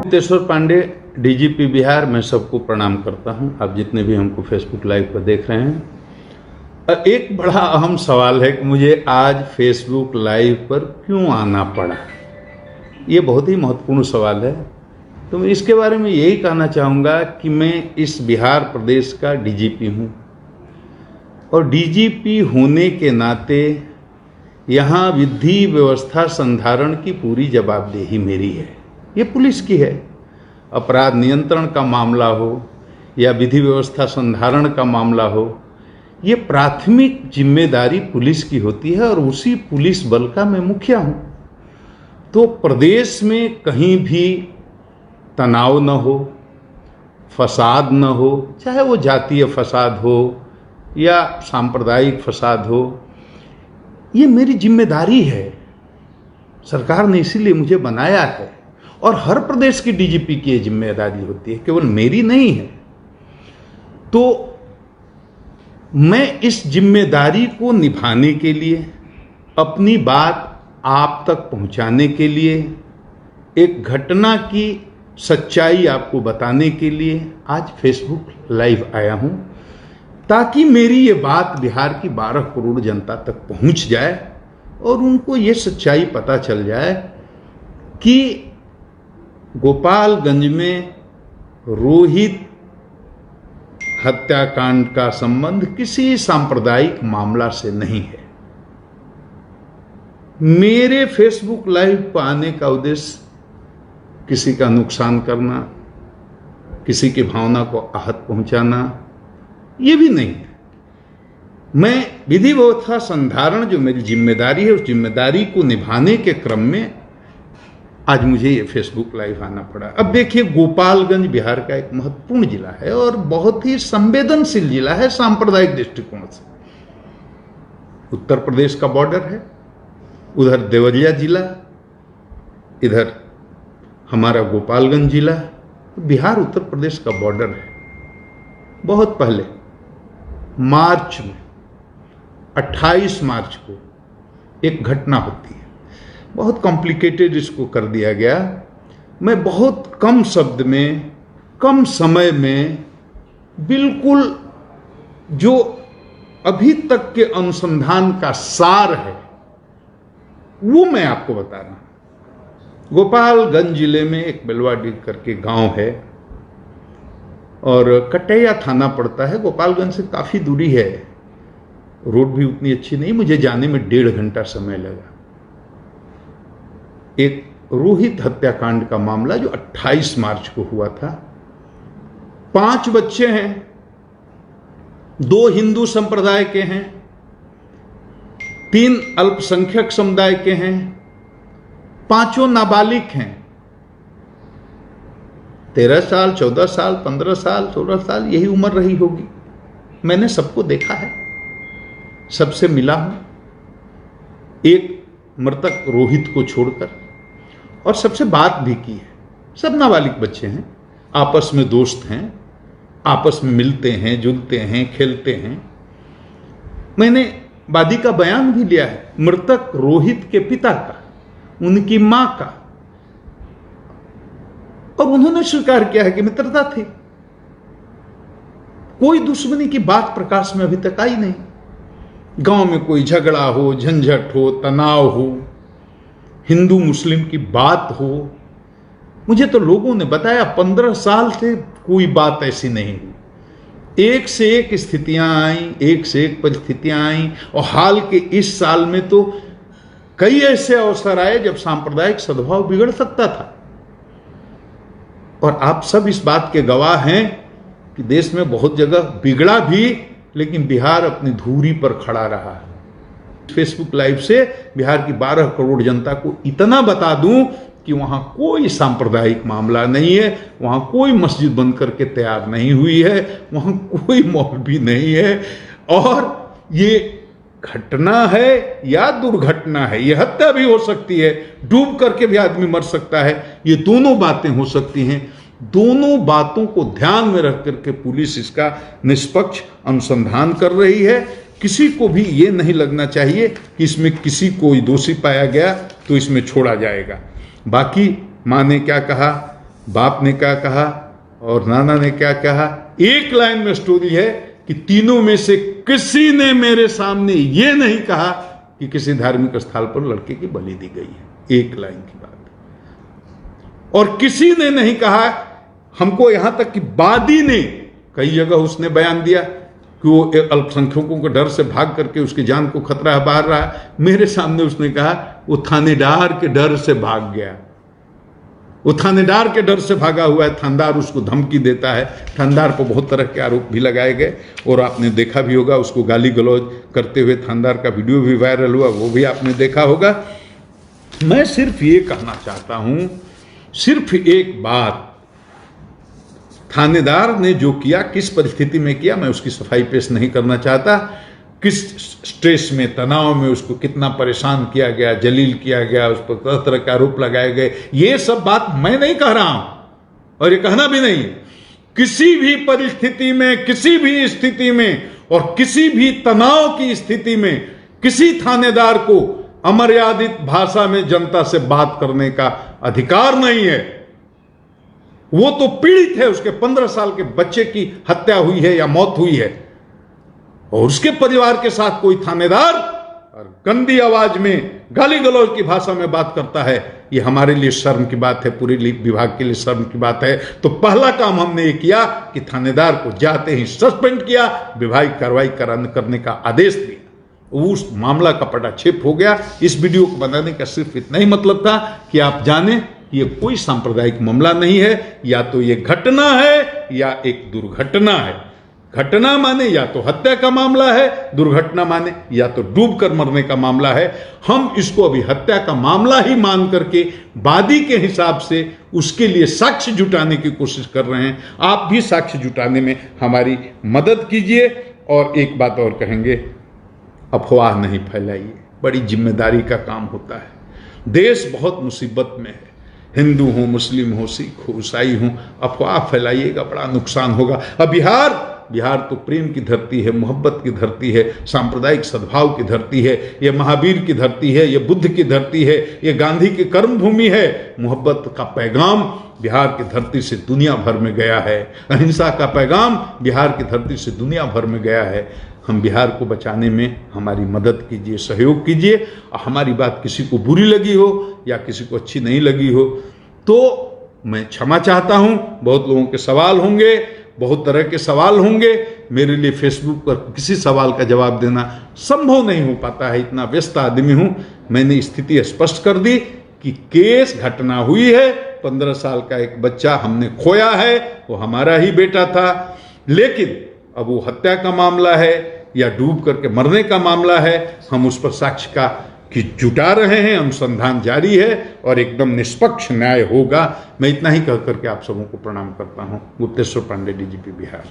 Teshwar Pandey, DGP Bihar. मैं सबको प्रणाम करता हूं, आप जितने भी हमको फेसबुक लाइव पर देख रहे हैं। एक बड़ा अहम सवाल है कि मुझे आज फेसबुक लाइव पर क्यों आना पड़ा। ये बहुत ही महत्वपूर्ण सवाल है। तो मैं इसके बारे में यही कहना चाहूँगा कि मैं इस बिहार प्रदेश का डीजीपी हूँ और डीजीपी होने के नाते यहाँ विधि व्यवस्था संधारण की पूरी जवाबदेही मेरी है। ये पुलिस की है। अपराध नियंत्रण का मामला हो या विधि व्यवस्था संधारण का मामला हो, ये प्राथमिक जिम्मेदारी पुलिस की होती है और उसी पुलिस बल का मैं मुखिया हूँ। तो प्रदेश में कहीं भी तनाव न हो, फसाद न हो, चाहे वो जातीय फसाद हो या सांप्रदायिक फसाद हो, ये मेरी जिम्मेदारी है। सरकार ने इसीलिए मुझे बनाया है और हर प्रदेश की डीजीपी की ये जिम्मेदारी होती है, केवल मेरी नहीं है। तो मैं इस जिम्मेदारी को निभाने के लिए, अपनी बात आप तक पहुंचाने के लिए, एक घटना की सच्चाई आपको बताने के लिए आज फेसबुक लाइव आया हूं, ताकि मेरी ये बात बिहार की 12 करोड़ जनता तक पहुंच जाए और उनको ये सच्चाई पता चल जाए कि गोपालगंज में रोहित हत्याकांड का संबंध किसी सांप्रदायिक मामला से नहीं है। मेरे फेसबुक लाइव पर आने का उद्देश्य किसी का नुकसान करना, किसी की भावना को आहत पहुंचाना, ये भी नहीं है। मैं विधि व्यवस्था संधारण जो मेरी जिम्मेदारी है, उस जिम्मेदारी को निभाने के क्रम में आज मुझे ये फेसबुक लाइव आना पड़ा। अब देखिए, गोपालगंज बिहार का एक महत्वपूर्ण जिला है और बहुत ही संवेदनशील जिला है सांप्रदायिक दृष्टिकोण से। उत्तर प्रदेश का बॉर्डर है, उधर देवरिया जिला, इधर हमारा गोपालगंज जिला। बिहार उत्तर प्रदेश का बॉर्डर है। बहुत पहले मार्च में 28 मार्च को एक घटना होती है। बहुत कॉम्प्लिकेटेड इसको कर दिया गया। मैं बहुत कम शब्द में, कम समय में, बिल्कुल जो अभी तक के अनुसंधान का सार है वो मैं आपको बता रहा हूं। गोपालगंज जिले में एक बेलवाडीह करके गांव है और कटैया थाना पड़ता है। गोपालगंज से काफी दूरी है, रोड भी उतनी अच्छी नहीं, मुझे जाने में 1.5 घंटा समय लगा। एक रोहित हत्याकांड का मामला जो 28 मार्च को हुआ था। 5 बच्चे हैं, 2 हिंदू संप्रदाय के हैं, 3 अल्पसंख्यक समुदाय के हैं, 5 नाबालिग हैं। 13 साल, 14 साल, 15 साल, 16 साल, यही उम्र रही होगी। मैंने सबको देखा है, सबसे मिला हूं, एक मृतक रोहित को छोड़कर, और सबसे बात भी की है। सब नाबालिग बच्चे हैं, आपस में दोस्त हैं, आपस में मिलते हैं, जुलते हैं, खेलते हैं। मैंने वादी का बयान भी लिया है, मृतक रोहित के पिता का, उनकी मां का, और उन्होंने स्वीकार किया है कि मित्रता थी। कोई दुश्मनी की बात प्रकाश में अभी तक आई नहीं। गांव में कोई झगड़ा हो, झंझट हो, तनाव हो, हिंदू मुस्लिम की बात हो, मुझे तो लोगों ने बताया 15 साल से कोई बात ऐसी नहीं हुई। एक से एक स्थितियां आई, एक से एक परिस्थितियां आई, और हाल के इस साल में तो कई ऐसे अवसर आए जब सांप्रदायिक सद्भाव बिगड़ सकता था। और आप सब इस बात के गवाह हैं कि देश में बहुत जगह बिगड़ा भी, लेकिन बिहार अपनी धुरी पर खड़ा रहा है। फेसबुक लाइव से बिहार की 12 करोड़ जनता को इतना बता दूं कि वहां कोई सांप्रदायिक मामला नहीं है, वहां कोई मस्जिद बंद करके तैयार नहीं हुई है, वहां कोई मौलवी नहीं है, और ये घटना है या दुर्घटना है, ये हत्या भी हो सकती है, डूब करके भी आदमी मर सकता है, ये दोनों बातें हो सकती हैं। दोनों बातों को ध्यान में रख करके पुलिस इसका निष्पक्ष अनुसंधान कर रही है। किसी को भी ये नहीं लगना चाहिए कि इसमें किसी को दोषी पाया गया तो इसमें छोड़ा जाएगा। बाकी माँ ने क्या कहा, बाप ने क्या कहा और नाना ने क्या कहा, एक लाइन में स्टोरी है कि तीनों में से किसी ने मेरे सामने ये नहीं कहा कि किसी धार्मिक स्थल पर लड़के की बलि दी गई है। एक लाइन की बात। और किसी ने नहीं कहा, हमको यहां तक कि वादी ने कई जगह उसने बयान दिया कि वो अल्पसंख्यकों के डर से भाग करके उसकी जान को खतरा बाहर रहा। मेरे सामने उसने कहा वो थानेदार के डर से भाग गया, वो थानेदार के डर से भागा हुआ है। थानेदार उसको धमकी देता है। थानेदार पर बहुत तरह के आरोप भी लगाए गए और आपने देखा भी होगा, उसको गाली गलौज करते हुए थानेदार का वीडियो भी वायरल हुआ, वो भी आपने देखा होगा। मैं सिर्फ ये कहना चाहता हूं, सिर्फ एक बात, थानेदार ने जो किया, किस परिस्थिति में किया, मैं उसकी सफाई पेश नहीं करना चाहता। किस स्ट्रेस में, तनाव में उसको कितना परेशान किया गया, जलील किया गया, उस पर तरह तरह के आरोप लगाए गए, ये सब बात मैं नहीं कह रहा हूं और ये कहना भी नहीं। किसी भी परिस्थिति में, किसी भी स्थिति में और किसी भी तनाव की स्थिति में किसी थानेदार को अमर्यादित भाषा में जनता से बात करने का अधिकार नहीं है। वो तो पीड़ित है, उसके 15 साल के बच्चे की हत्या हुई है या मौत हुई है और उसके परिवार के साथ कोई थानेदार और गंदी आवाज में गाली गलौज की भाषा में बात करता है, ये हमारे लिए शर्म की बात है, पूरे विभाग के लिए शर्म की बात है। तो पहला काम हमने ये किया कि थानेदार को जाते ही सस्पेंड किया, विभागीय कार्रवाई करने का आदेश दिया। उस मामला का पटाक्षेप हो गया। इस वीडियो को बनाने का सिर्फ इतना ही मतलब था कि आप जाने कि ये कोई सांप्रदायिक मामला नहीं है, या तो ये घटना है या एक दुर्घटना है। घटना माने या तो हत्या का मामला है, दुर्घटना माने या तो डूब कर मरने का मामला है। हम इसको अभी हत्या का मामला ही मान करके वादी के हिसाब से उसके लिए साक्ष्य जुटाने की कोशिश कर रहे हैं। आप भी साक्ष्य जुटाने में हमारी मदद कीजिए। और एक बात और कहेंगे, अफवाह नहीं फैलाइए, बड़ी जिम्मेदारी का काम होता है। देश बहुत मुसीबत में है, हिंदू हो, मुस्लिम हो, सिख हो, ईसाई हो, अफवाह फैलाइएगा बड़ा नुकसान होगा। अब बिहार तो प्रेम की धरती है, मोहब्बत की धरती है, सांप्रदायिक सद्भाव की धरती है, ये महावीर की धरती है, ये बुद्ध की धरती है, ये गांधी की कर्म भूमि है। मोहब्बत का पैगाम बिहार की धरती से दुनिया भर में गया है, अहिंसा का पैगाम बिहार की धरती से दुनिया भर में गया है। हम बिहार को बचाने में हमारी मदद कीजिए, सहयोग कीजिए। और हमारी बात किसी को बुरी लगी हो या किसी को अच्छी नहीं लगी हो तो मैं क्षमा चाहता हूं। बहुत लोगों के सवाल होंगे, बहुत तरह के सवाल होंगे। मेरे लिए फेसबुक पर किसी सवाल का जवाब देना संभव नहीं हो पाता है, इतना व्यस्त आदमी हूं। मैंने स्थिति स्पष्ट कर दी कि केस घटना हुई है, 15 साल का एक बच्चा हमने खोया है, वो हमारा ही बेटा था। लेकिन अब वो हत्या का मामला है या डूब करके मरने का मामला है, हम उस पर साक्ष्य का कि जुटा रहे हैं, अनुसंधान जारी है और एकदम निष्पक्ष न्याय होगा। मैं इतना ही कह करके आप सबों को प्रणाम करता हूं। गुप्तेश्वर पांडे, डीजीपी बिहार।